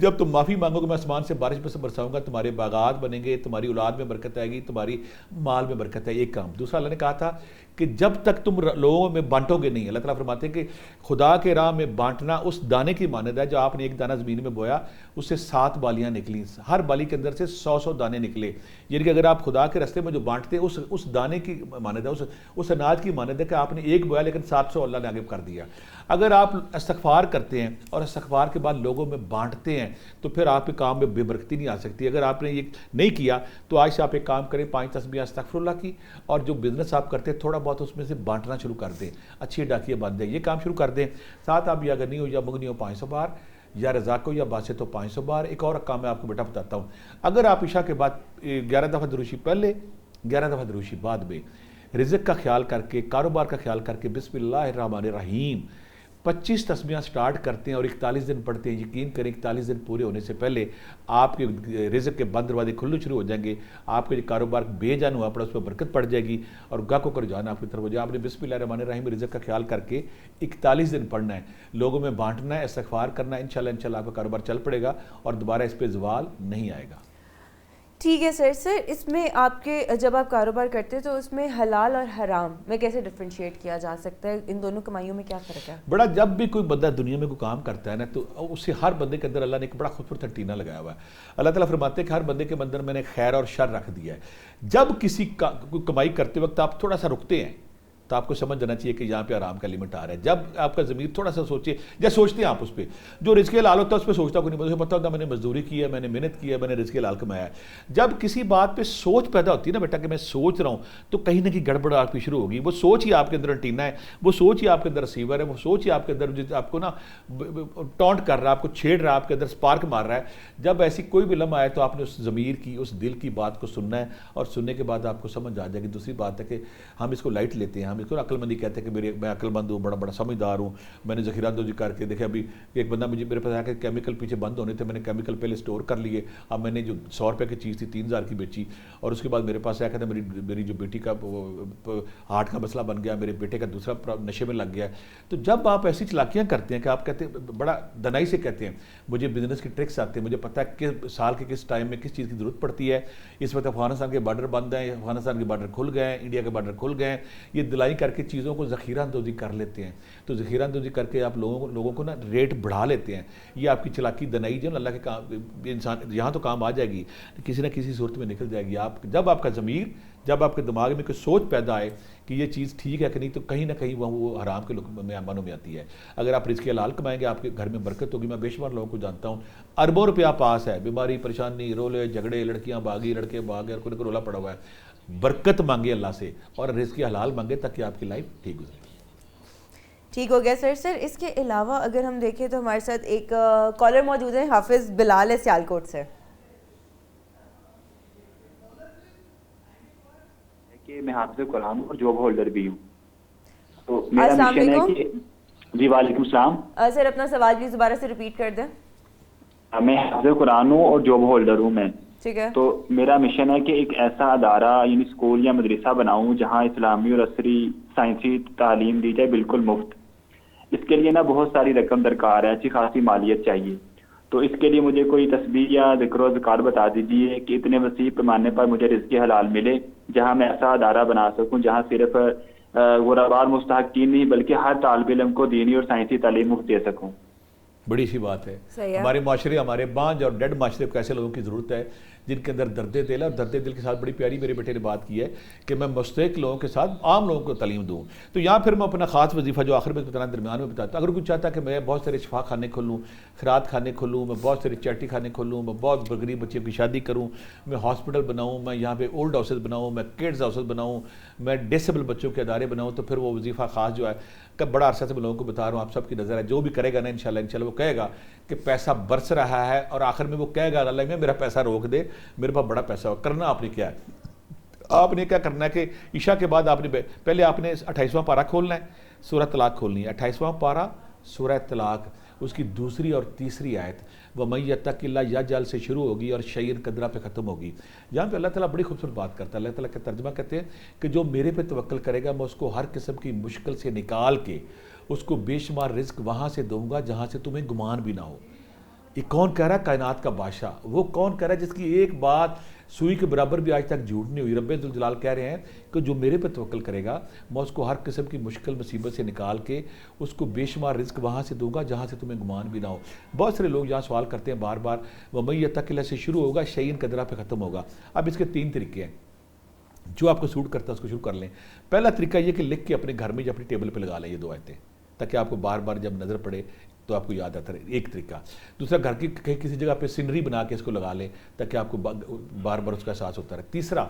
جب تم معافی مانگو گے میں آسمان سے بارش میں سے برساؤں گا, تمہارے باغات بنیں گے, تمہاری اولاد میں برکت آئے گی, تمہاری مال میں برکت ہے. ایک کام. دوسرا اللہ نے کہا تھا کہ جب تک تم لوگوں میں بانٹو گے نہیں, اللہ تعالیٰ فرماتے ہیں کہ خدا کے راہ میں بانٹنا اس دانے کی مانند ہے جو آپ نے ایک دانہ زمین میں بویا, اس سے 7 بالیاں نکلیں, ہر بالی کے اندر سے 100 دانے نکلے. یعنی کہ اگر آپ خدا کے راستے میں جو بانٹتے ہیں اس دانے کی مانند ہے, اس اناج کی مانند ہے کہ آپ نے ایک بویا لیکن 700 اللہ نے آگے کر دیا. اگر آپ استغفار کرتے ہیں اور استغفار کے بعد لوگوں میں بانٹتے ہیں تو پھر آپ کے کام میں بے برکتی نہیں آ سکتی. اگر آپ نے یہ نہیں کیا تو آج سے آپ ایک کام کریں, 5 تسبیحیں استغفر اللہ کی, اور جو بزنس آپ کرتے ہیں تھوڑا بہت اس میں سے بانٹنا شروع کر دیں, اچھی ڈاکیاں باندھ دیں, یہ کام شروع کر دیں. ساتھ آپ یا غنی ہو یا مغنی ہو 500 بار, یا رزاق ہو یا باسط ہو 500 بار. ایک اور کام میں آپ کو بیٹا بتاتا ہوں, اگر آپ عشاء کے بعد 11 دفعہ دروشی پہلے 11 دفعہ دروشی بعد میں رزق کا خیال کر کے, کاروبار کا خیال کر کے بسم اللہ الرحمن الرحیم 25 تسبیحیں سٹارٹ کرتے ہیں اور 41 دن پڑھتے ہیں, یقین کریں 41 دن پورے ہونے سے پہلے آپ کے رزق کے بند دروازے کھلنے شروع ہو جائیں گے. آپ کے جو کاروبار بے جان ہوا پڑا اس پہ برکت پڑ جائے گی اور گاہکوں کا رجحان آپ کی طرف ہو جائے. آپ نے بسم اللہ الرحمن الرحیم رزق کا خیال کر کے 41 دن پڑھنا ہے, لوگوں میں بانٹنا ہے, استغفار کرنا ہے, انشاءاللہ آپ کا کاروبار چل پڑے گا اور دوبارہ اس پہ زوال نہیں آئے گا. ٹھیک ہے سر. اس میں آپ کے جب آپ کاروبار کرتے ہیں تو اس میں حلال اور حرام میں کیسے ڈفرینشیٹ کیا جا سکتا ہے, ان دونوں کمائیوں میں کیا فرق ہے؟ بڑا جب بھی کوئی بندہ دنیا میں کوئی کام کرتا ہے نا تو اسے ہر بندے کے اندر اللہ نے ایک بڑا خوبصورت انٹینا لگایا ہوا ہے. اللہ تعالیٰ فرماتے ہیں کہ ہر بندے کے اندر میں نے خیر اور شر رکھ دیا ہے. جب کسی کوئی کمائی کرتے وقت آپ تھوڑا سا رکتے ہیں تو آپ کو سمجھ جانا چاہیے کہ یہاں پہ آرام کا لیمٹ آ رہا ہے. جب آپ کا ضمیر تھوڑا سا سوچے, یا سوچتے ہیں آپ اس پہ, جو رزق حلال ہوتا ہے اس پہ سوچتا کوئی نہیں, مجھے پتہ ہوتا ہے میں نے مزدوری کی ہے, میں نے محنت کی ہے, میں نے رزق حلال کمایا ہے. جب کسی بات پہ سوچ پیدا ہوتی ہے نا بیٹا کہ میں سوچ رہا ہوں, تو کہیں نہ کہیں گڑبڑ آپ کی شروع ہوگی. وہ سوچ ہی آپ کے اندر انٹینا ہے, وہ سوچ ہی آپ کے اندر ریسیور ہے, وہ سوچ ہی آپ کے اندر آپ کو نا ٹونٹ کر رہا ہے, آپ کو چھیڑ رہا ہے, آپ کے اندر سپارک مار رہا ہے. جب ایسی کوئی بھی لمحہ آئے تو آپ نے اس ضمیر کی, اس دل کی بات کو سننا ہے, اور سننے کے بعد آپ کو سمجھ آ جائے گی. دوسری بات ہے کہ ہم اس کو لائٹ لیتے ہیں, ہم اس کو عقل مندی کہتے ہیں کہ میں عقل مند ہوں, بڑا سمجھدار ہوں, میں نے ذخیرہ اندوزی کر کے دیکھے. ابھی ایک بندہ میرے پاس آیا کہ کیمیکل پیچھے بند ہونے تھے, میں نے کیمیکل پہلے سٹور کر لیے, اب میں نے جو 100 روپے کی چیز تھی 3000 کی بیچی, اور اس کے بعد میرے پاس آیا کہتا میری جو بیٹی کا ہارٹ کا مسئلہ بن گیا, میرے بیٹے کا دوسرا نشے میں لگ گیا. تو جب آپ ایسی چلاکیاں کرتے ہیں کہ آپ کہتے ہیں بڑا دنائی سے کہتے ہیں مجھے بزنس کی ٹرکس آتے ہیں, مجھے پتہ ہے کہ سال کے کس ٹائم میں کس چیز کی ضرورت پڑتی ہے. اس وقت افغانستان کے بارڈر بند ہیں, افغانستان کے بارڈر کھل گئے ہیں, انڈیا کے بارڈر کھل گئے ہیں. یہ دلائی کر کے چیزوں کو ذخیرہ اندوزی کر لیتے ہیں. تو ذخیرہ اندوزی کر کے آپ لوگوں کو نا ریٹ بڑھا لیتے ہیں. یہ آپ کی چلاکی دنائی جو اللہ کے کام, انسان یہاں تو کام آ جائے گی, کسی نہ کسی صورت میں نکل جائے گی. جب آپ کا ضمیر, جب آپ کے دماغ میں کوئی سوچ پیدا آئے کہ یہ چیز ٹھیک ہے کہ نہیں, تو کہیں نہ کہیں وہ حرام کے معنوں میں آتی ہے. اگر آپ رزق حلال کمائیں گے آپ کے گھر میں برکت ہوگی. میں بے شمار لوگوں کو جانتا ہوں, اربوں روپیہ پاس ہے, بیماری پریشانی رولے جھگڑے, لڑکیاں بھاگی لڑکے بھاگے, اور کوئی نہ کوئی رولا پڑا ہوا ہے. برکت مانگے اللہ سے اور رزق حلال مانگے تاکہ آپ کی لائف ٹھیک گزرے. ٹھیک ہو گیا سر. اس کے علاوہ اگر ہم دیکھیں تو ہمارے ساتھ ایک کالر موجود ہے, حافظ بلال ہے سیالکوٹ سے. کہ میں حافظ قرآن ہوں اور جاب ہولڈر بھی ہوں. تو میرا مشن ہے کہ جی وعلیکم السلام سر, اپنا سوال بھی دوبارہ سے ریپیٹ کر دیں. میں حافظ قرآن ہوں اور جاب ہولڈر ہوں میں. ٹھیک ہے. تو میرا مشن ہے کہ ایک ایسا ادارہ یعنی اسکول یا مدرسہ بناؤں جہاں اسلامی اور عصری سائنسی تعلیم دی جائے بالکل مفت. اس کے لیے نا بہت ساری رقم درکار ہے, اچھی خاصی مالیت چاہیے. تو اس کے لیے مجھے کوئی تصویر یا ذکر و اذکار بتا دیجیے کہ اتنے وسیع پیمانے پر مجھے رزق حلال ملے جہاں میں ایسا ادارہ بنا سکوں جہاں صرف غرباء مستحقین نہیں بلکہ ہر طالب علم کو دینی اور سائنسی تعلیم مفت دے سکوں. بڑی سی بات ہے. ہمارے معاشرے, ہمارے بانجھ اور ڈیڈ معاشرے کو ایسے لوگوں کی ضرورت ہے جن کے اندر درد دل ہے, اور درد دل کے ساتھ بڑی پیاری میرے بیٹے نے بات کی ہے کہ میں مستحق لوگوں کے ساتھ عام لوگوں کو تعلیم دوں. تو یہاں پھر میں اپنا خاص وظیفہ جو آخر میں بتانا درمیان میں بتاتا ہوں. اگر کوئی چاہتا ہے کہ میں بہت سارے شفا خانے کھولوں, خیرات خانے کھولوں, میں بہت سارے چیریٹی خانے کھولوں, میں بہت غریب بچیوں کی شادی کروں, میں ہاسپٹل بناؤں, میں یہاں پہ اولڈ ہاؤسز بناؤں, میں کڈز ہاؤسز بناؤں, میں ڈسیبل بچوں کے ادارے بناؤں, تو پھر وہ وظیفہ خاص جو ہے کہ بڑا عرصہ سے میں لوگوں کو بتا رہا ہوں, آپ سب کی نظر ہے. جو بھی کرے گا نا انشاءاللہ وہ کہے گا کہ پیسہ برس رہا ہے, اور آخر میں وہ کہے گا اللہ میں میرا پیسہ روک دے, میرے پاس بڑا پیسہ ہو. کرنا آپ نے کیا ہے, آپ نے کیا کرنا ہے کہ عشاء کے بعد آپ نے پہلے آپ نے 28واں پارہ کھولنا ہے, سورہ طلاق کھولنی ہے. 28واں پارہ سورہ طلاق, اس کی دوسری اور تیسری آیت وَمَن يَتَّقِ اللَّهَ يَجْعَلْ سے شروع ہوگی اور شَيْءٍ قدرہ پہ ختم ہوگی. یہاں پہ اللہ تعالیٰ بڑی خوبصورت بات کرتا ہے. اللہ تعالیٰ کا ترجمہ کہتے ہیں کہ جو میرے پہ توکل کرے گا میں اس کو ہر قسم کی مشکل سے نکال کے اس کو بے شمار رزق وہاں سے دوں گا جہاں سے تمہیں گمان بھی نہ ہو. یہ کون کہہ رہا ہے کائنات کا بادشاہ؟ وہ کون کہہ رہا ہے جس کی ایک بات سوئی کے برابر بھی آج تک جھوٹ نہیں ہوئی؟ رب ذوالجلال کہہ رہے ہیں کہ جو میرے پہ توکل کرے گا میں اس کو ہر قسم کی مشکل مصیبت سے نکال کے اس کو بے شمار رزق وہاں سے دوں گا جہاں سے تمہیں گمان بھی نہ ہو. بہت سارے لوگ یہاں سوال کرتے ہیں بار بار، وَمَن يَتَّقِ اللَّهَ سے شروع ہوگا، شیئن قدرہ پہ ختم ہوگا. اب اس کے 3 طریقے ہیں، جو آپ کو سوٹ کرتا ہے اس کو شروع کر لیں. پہلا طریقہ یہ کہ لکھ کے اپنے گھر میں یا اپنی ٹیبل پہ لگا لیں یہ 2 آیتیں، تاکہ آپ کو بار بار جب نظر پڑے تو آپ کو یاد آتا رہے. ایک طریقہ. دوسرا، گھر کی کسی جگہ پہ سینری بنا کے اس کو لگا لیں تاکہ آپ کو بار بار اس کا احساس ہوتا رہے. تیسرا،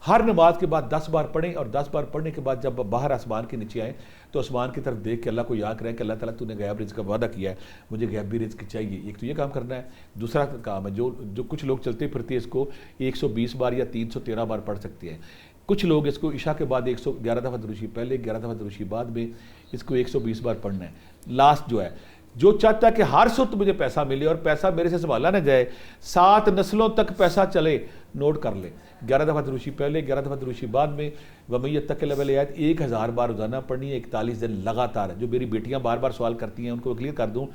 ہر نماز کے بعد 10 بار پڑھیں، اور 10 بار پڑھنے کے بعد جب باہر آسمان کے نیچے آئیں تو آسمان کی طرف دیکھ کے اللہ کو یاد کریں کہ اللہ تعالیٰ تو نے غیب رزق کا وعدہ کیا ہے، مجھے غیبی رزق چاہیے. ایک تو یہ کام کرنا ہے. دوسرا کام ہے جو کچھ لوگ چلتے پھرتے اس کو 120 بار یا 313 بار پڑھ سکتے ہیں. کچھ لوگ اس کو عشاء کے بعد 111 دفعہ دروشی پہلے، 11 دفعہ دروشی بعد میں اس کو 120 بار پڑھنا ہے. لاسٹ جو ہے، جو چاہتا ہے کہ ہر وقت مجھے پیسہ ملے اور پیسہ میرے سے سنبھالا نہ جائے، 7 نسلوں تک پیسہ چلے، نوٹ کر لیں. 11 دفعہ دروشی پہلے، 11 دفعہ دروشی بعد میں، وَمَن يَتَّقِ اللَّهَ والی آیت 1000 بار روزانہ پڑھنی ہے، 41 دن لگاتار. جو میری بیٹیاں بار بار سوال کرتی ہیں ان کو کلیئر کر دوں،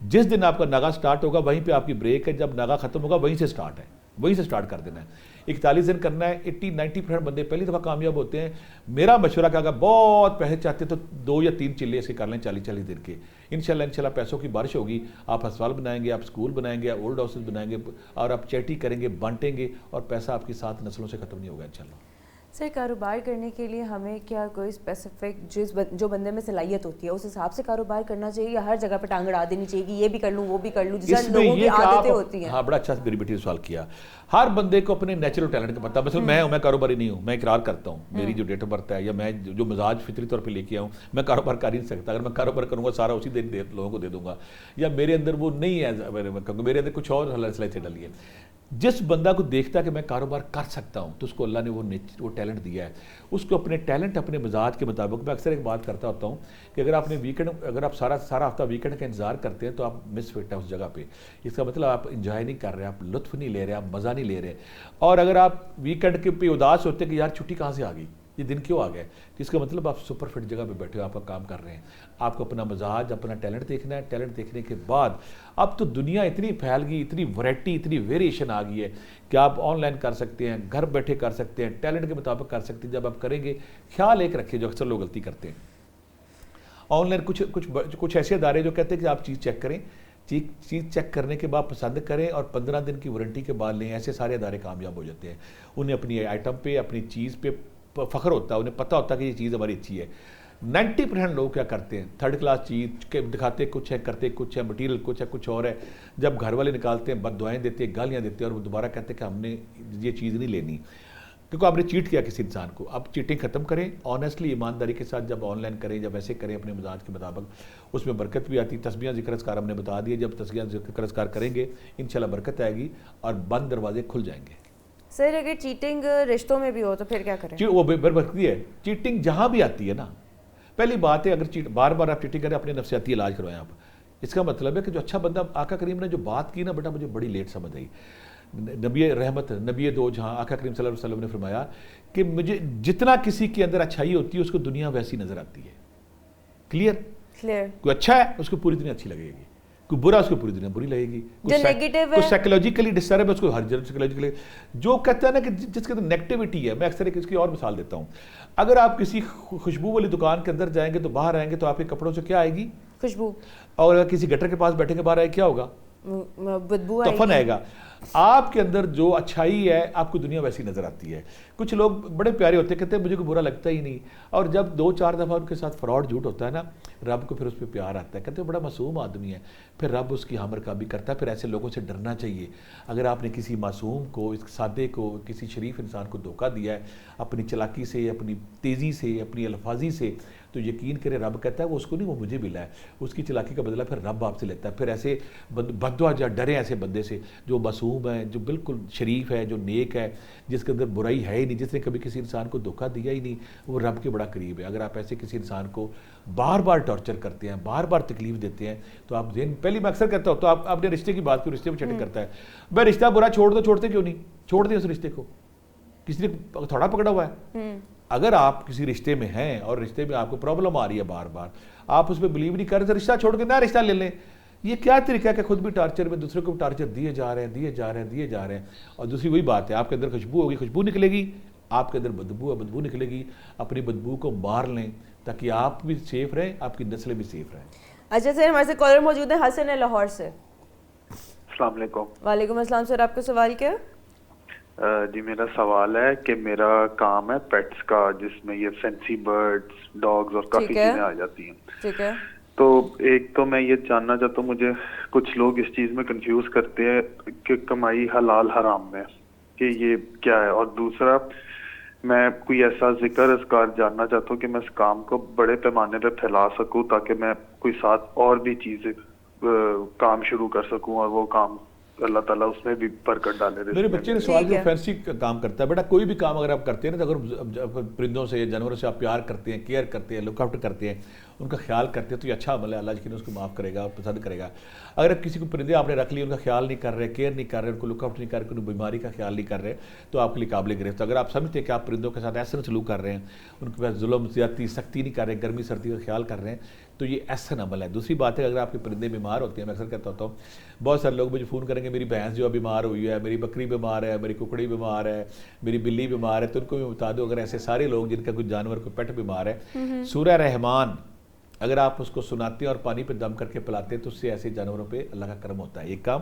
جس دن آپ کا ناغہ سٹارٹ ہوگا وہیں پہ آپ کی بریک ہے، جب ناغہ ختم ہوگا وہیں سے سٹارٹ ہے، وہیں سے سٹارٹ کر دینا ہے. 41 دن کرنا ہے. 80-90% بندے پہلی دفعہ کامیاب ہوتے ہیں. میرا مشورہ کہ اگر بہت پیسے چاہتے تو 2 یا 3 چلے ایسے کر لیں 40-40 دن کے. انشاءاللہ پیسوں کی بارش ہوگی. آپ ہسپتال بنائیں گے، آپ اسکول بنائیں گے، اولڈ ہاؤسز بنائیں گے، اور آپ چیٹی کریں گے، بانٹیں گے، اور پیسہ آپ کی 7 نسلوں سے ختم نہیں ہوگا انشاءاللہ. سر، کاروبار کرنے کے لیے ہمیں کیا کوئی اسپیسیفک جو بندے میں صلاحیت ہوتی ہے اس حساب سے کاروبار کرنا چاہیے، یا ہر جگہ پہ ٹانگ اڑا دینی چاہیے کہ یہ بھی کر لوں وہ بھی کر لوں، جس لوگوں کی عادتیں ہوتی ہیں؟ ہاں، بڑا اچھا میری بیٹی نے سوال کیا. ہر بندے کو اپنے نیچرل ٹیلنٹ کا پتہ. مثلا میں کاروباری نہیں ہوں، میں اقرار کرتا ہوں میری جو ڈیٹ آف برتھ ہے یا میں جو مزاج فطری طور پہ لے کے آؤں، میں کاروبار کر ہی نہیں سکتا. اگر میں کاروبار کروں گا سارا اسی دن لوگوں کو دے دوں گا، یا میرے اندر وہ نہیں ہے، میرے اندر کچھ اور صلاحیت ڈلی ہے. جس بندہ کو دیکھتا ہے کہ میں کاروبار کر سکتا ہوں تو اس کو اللہ نے وہ ٹیلنٹ دیا ہے. اس کو اپنے ٹیلنٹ اپنے مزاج کے مطابق. میں اکثر ایک بات کرتا ہوتا ہوں کہ اگر آپ سارا ہفتہ ویکینڈ کا انتظار کرتے ہیں تو آپ مس فٹ ہیں اس جگہ پہ. اس کا مطلب آپ انجوائے نہیں کر رہے، آپ لطف نہیں لے رہے، آپ مزہ نہیں لے رہے. اور اگر آپ ویکینڈ کے پہ اداس ہوتے کہ یار چھٹی کہاں سے آ گئی، یہ دن کیوں آ گیا، تو اس کا مطلب آپ سپر فٹ جگہ پہ بیٹھے ہو، آپ کا کام کر رہے ہیں. آپ کو اپنا مزاج، اپنا ٹیلنٹ دیکھنا ہے. ٹیلنٹ دیکھنے کے بعد اب تو دنیا اتنی پھیل گئی، اتنی ورائٹی، اتنی ویریشن آ گئی ہے کہ آپ آن لائن کر سکتے ہیں، گھر بیٹھے کر سکتے ہیں، ٹیلنٹ کے مطابق کر سکتے ہیں. جب آپ کریں گے، خیال ایک رکھیے جو اکثر لوگ غلطی کرتے ہیں آن لائن. کچھ ایسے ادارے جو کہتے ہیں کہ آپ چیز چیک کریں، چیز چیک کرنے کے بعد پسند کریں اور 15 دن کی وارنٹی کے بعد لیں. ایسے سارے ادارے کامیاب ہو جاتے ہیں. انہیں اپنی آئٹم پہ، اپنی چیز پہ فخر ہوتا ہے، انہیں پتہ ہوتا ہے کہ یہ چیز ہماری اچھی ہے. 90% لوگ کیا کرتے ہیں، 3rd کلاس چیز دکھاتے کچھ ہے، کرتے کچھ ہے، مٹیریل کچھ ہے، کچھ اور ہے. جب گھر والے نکالتے ہیں، بد دعائیں دیتے ہیں، گالیاں دیتے ہیں، اور وہ دوبارہ کہتے ہیں کہ ہم نے یہ چیز نہیں لینی کیونکہ آپ نے چیٹ کیا کسی انسان کو. آپ چیٹنگ ختم کریں، آنیسٹلی ایمانداری کے ساتھ جب آن لائن کریں، جب ایسے کریں اپنے مزاج کے مطابق، اس میں برکت بھی آتی. تسبیحاں ذکر اذکار ہم نے بتا دیے، جب تسبیحاں ذکر اذکار کریں گے انشاءاللہ برکت آئے گی اور بند دروازے کھل جائیں گے. سر، اگر چیٹنگ رشتوں میں بھی ہو تو پھر کیا کریں؟ وہ برکتی ہے. چیٹنگ جہاں بھی آتی ہے نا، پہلی بات ہے اگر بار بار آپ چیٹنگ کریں، اپنے نفسیاتی علاج کروائیں آپ. اس کا مطلب ہے کہ جو اچھا بندہ، آقا کریم نے جو بات کی نا بیٹا مجھے بڑی لیٹ سمجھ آئی. نبی رحمت، نبی دو جہاں آقا کریم صلی اللہ علیہ وسلم نے فرمایا کہ مجھے جتنا کسی کے اندر اچھائی ہوتی ہے اس کو دنیا ویسی نظر آتی ہے. کلیئر؟ کوئی اچھا ہے اس کو پوری دنیا اچھی لگے گی، کوئی برا اس کو پوری دنیا بری لگے گی. کوئی سائیکولوجیکلی ڈسٹرب ہے اس کو ہر جگہ سائیکولوجیکلی. جو کہتا ہے نا کہ جس کے اندر نیگیٹیوٹی ہے، میں اکثر اس کی اور مثال دیتا ہوں. اگر آپ کسی خوشبو والی دکان کے اندر جائیں گے تو باہر آئیں گے تو آپ کے کپڑوں سے کیا آئے گی؟ خوشبو. اور اگر کسی گٹر کے پاس بیٹھیں گے باہر آئے کیا ہوگا؟ بدبو آئے گا. آپ کے اندر جو اچھائی ہے آپ کو دنیا ویسی نظر آتی ہے. کچھ لوگ بڑے پیارے ہوتے ہیں، کہتے ہیں مجھے کوئی برا لگتا ہی نہیں، اور جب 2-4 دفعہ ان کے ساتھ فراڈ جھوٹ ہوتا ہے نا، رب کو پھر اس پہ پیار آتا ہے. کہتے ہیں بڑا معصوم آدمی ہے، پھر رب اس کی ہم رکابی کرتا ہے. پھر ایسے لوگوں سے ڈرنا چاہیے. اگر آپ نے کسی معصوم کو، اس سادے کو، کسی شریف انسان کو دھوکہ دیا ہے اپنی چلاکی سے، اپنی تیزی سے، اپنی الفاظی سے، تو یقین کرے رب کہتا ہے وہ اس کو نہیں، وہ مجھے ملا ہے. اس کی چلاکی کا بدلہ پھر رب آپ سے لیتا ہے. پھر ایسے بددعا جا ڈریں ایسے بندے سے جو معصوم ہے، جو بالکل شریف ہے، جو نیک ہے، جس کے اندر برائی ہے ہی نہیں، جس نے کبھی کسی انسان کو دھوکہ دیا ہی نہیں، وہ رب کے بڑا قریب ہے. اگر آپ ایسے کسی انسان کو بار بار ٹارچر کرتے ہیں، بار بار تکلیف دیتے ہیں، تو آپ ذہن پہلی میں اکثر کہتا ہوں تو آپ نے رشتے کی بات کی، رشتے میں چیٹنگ کرتا ہے. بھائی رشتہ برا چھوڑ دو، چھوڑتے کیوں نہیں؟ چھوڑ دیں اس رشتے کو، کسی نے تھوڑا پکڑا ہوا ہے. اگر آپ کسی رشتے میں ہیں اور رشتے میں آپ کو پرابلم آ رہی ہے بار بار، آپ اس پہ بلیو نہیں کر رہے تو رشتہ چھوڑ کے نیا رشتہ لے لیں. یہ کیا طریقہ ہے کہ خود بھی ٹارچر میں دوسرے کو بھی ٹارچر دیے جا رہے ہیں. اور دوسری وہی بات ہے, آپ کے اندر خوشبو ہوگی, خوشبو نکلے گی, آپ کے اندر بدبو نکلے گی. اپنی بدبو کو مار لیں تاکہ آپ بھی سیف رہیں, آپ کی نسلیں بھی سیف رہیں. اچھا سر, ہمارے سے کالر موجود ہیں حسن ہے لاہور سے. السلام علیکم. وعلیکم السلام سر, آپ کا سوال کیا؟ جی میرا سوال ہے کہ میرا کام ہے پیٹس کا, جس میں یہ فینسی برڈز, ڈاگز اور کافی چیزیں آ جاتی ہیں. ٹھیک ہے. تو ایک تو میں یہ جاننا چاہتا ہوں, مجھے کچھ لوگ اس چیز میں کنفیوز کرتے ہیں کہ کمائی حلال حرام میں کہ یہ کیا ہے, اور دوسرا میں کوئی ایسا ذکر اذکار جاننا چاہتا ہوں کہ میں اس کام کو بڑے پیمانے پہ پھیلا سکوں تاکہ میں کوئی ساتھ اور بھی چیزیں کام شروع کر سکوں, اور وہ کام اللہ تعالیٰ اس میں بھی برکت ڈالے. میرے بچے نے سوال کیا, فینسی کام کرتا ہے. بیٹا کوئی بھی کام اگر آپ کرتے ہیں نا, تو اگر پرندوں سے یا جانوروں سے آپ پیار کرتے ہیں, کیئر کرتے ہیں, لک آفٹر کرتے ہیں, ان کا خیال کرتے ہیں, تو یہ اچھا عمل ہے. اللہ یقیناً اس کو معاف کرے گا اور پسند کرے گا. اگر آپ کسی کو پرندے آپ نے رکھ لی, ان کا خیال نہیں کر رہے, کیئر نہیں کر رہے, ان کو لک آفٹ نہیں کر رہے, ان بیماری کا خیال نہیں کر رہے, تو آپ کے لیے قابل گرفت. اگر آپ سمجھتے ہیں کہ آپ پرندوں کے ساتھ ایسا سلوک کر رہے ہیں, ان کے پاس ظلم زیادتی سختی نہیں کر رہے, گرمی سردی کا خیال کر رہے ہیں, تو یہ احسن عمل ہے. دوسری بات ہے, اگر آپ کے پرندے بیمار ہوتے ہیں, میں اکثر کہتا ہوتا ہوں, بہت سارے لوگ مجھے فون کریں گے میری بھینس جو ہے بیمار ہوئی ہے, میری بکری بیمار ہے, میری ککڑی بیمار ہے, میری بلی بیمار ہے, تو ان کو بھی بتا دو. اگر ایسے سارے لوگ جن کا کوئی جانور کوئی پیٹ بیمار ہے, سورہ رحمان اگر آپ اس کو سناتے ہیں اور پانی پہ دم کر کے پلاتے ہیں, تو اس سے ایسے جانوروں پہ اللہ کا کرم ہوتا ہے. ایک کام.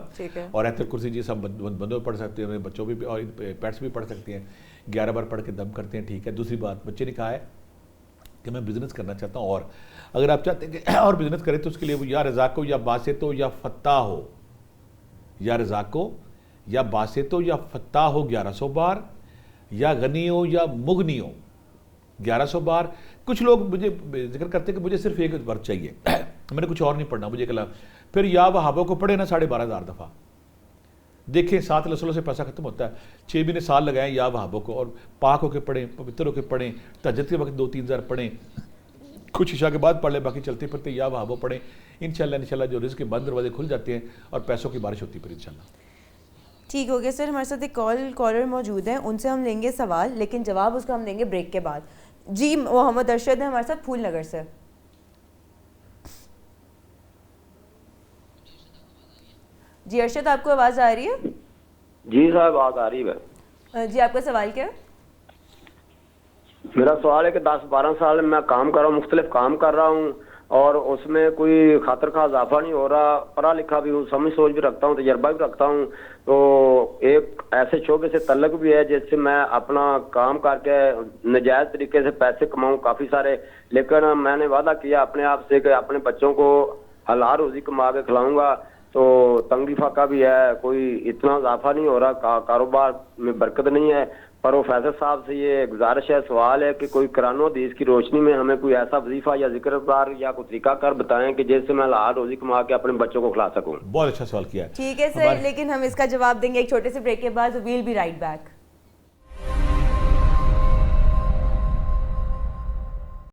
اور آیت الکرسی جیسے ہم بندوں پڑھ سکتے ہیں, بچوں بھی اور پیٹس بھی پڑھ سکتے ہیں, 11 بار پڑھ کے دم کرتے ہیں. ٹھیک ہے. دوسری بات, بچے نے کہا ہے کہ میں بزنس کرنا چاہتا ہوں, اور اگر آپ چاہتے ہیں کہ اور بزنس کریں تو اس کے لیے وہ یا رزاق ہو یا باسط ہو یا فتح ہو, یا رزاق ہو یا باسط ہو یا فتح ہو 1100 بار, یا غنی ہو یا مغنی ہو 1100 بار. کچھ لوگ مجھے ذکر کرتے ہیں کہ مجھے صرف ایک ورد چاہیے, میں نے کچھ اور نہیں پڑھنا, مجھے کہا پھر یا وہابوں کو پڑھے نا 12,500 دفعہ. دیکھیں 7 رسولوں سے پیسہ ختم ہوتا ہے, 6 مہینے سال لگائیں یا وہابوں کو, اور پاک ہو کے پڑھیں, پوتر ہو کے پڑھیں, تہجد کے وقت 2-3 ہزار پڑھیں, کچھ عشاء کے بعد پڑھ لیں, باقی چلتے پھرتے یا وہابوں پڑھیں. انشاءاللہ جو رزق کے بند دروازے کھل جاتے ہیں اور پیسوں کی بارش ہوتی ہے پھر انشاءاللہ. ٹھیک ہو گیا سر. ہمارے ساتھ ایک کالر موجود ہیں, ان سے ہم لیں گے سوال, لیکن جواب اس کا ہم دیں گے بریک کے بعد. جی محمد ارشد ہیں ہمارے ساتھ پھول نگر سے. جی ارشد, آپ کو آواز آ رہی ہے؟ جی صاحب آواز آ رہی ہے. جی آپ کا سوال کیا ہے؟ میرا سوال ہے کہ 10-12 سال میں کام کر رہا ہوں, مختلف کام کر رہا ہوں, اور اس میں کوئی خاطر خواہ اضافہ نہیں ہو رہا. پڑھا لکھا بھی ہوں, سمجھ سوچ بھی رکھتا ہوں, تجربہ بھی رکھتا ہوں. تو ایک ایسے شعبے سے تعلق بھی ہے جس سے میں اپنا کام کر کے نجائز طریقے سے پیسے کماؤں کافی سارے, لیکن میں نے وعدہ کیا اپنے آپ سے کہ اپنے بچوں کو حلال روزی کما کے کھلاؤں گا. تو تنگی فاقہ بھی ہے, کوئی اتنا اضافہ نہیں ہو رہا, کاروبار میں برکت نہیں ہے. پروفیسر صاحب سے یہ گزارش ہے, سوال ہے کہ کوئی قرآن و حدیث کی روشنی میں ہمیں کوئی ایسا وظیفہ یا ذکر اذکار یا کوئی طریقہ کار بتائیں کہ جس سے میں حلال روزی کما کے اپنے بچوں کو کھلا سکوں. بہت اچھا سوال کیا ہے. ٹھیک ہے سر, لیکن ہم اس کا جواب دیں گے ایک چھوٹے سے بریک کے بعد. We'll be right back.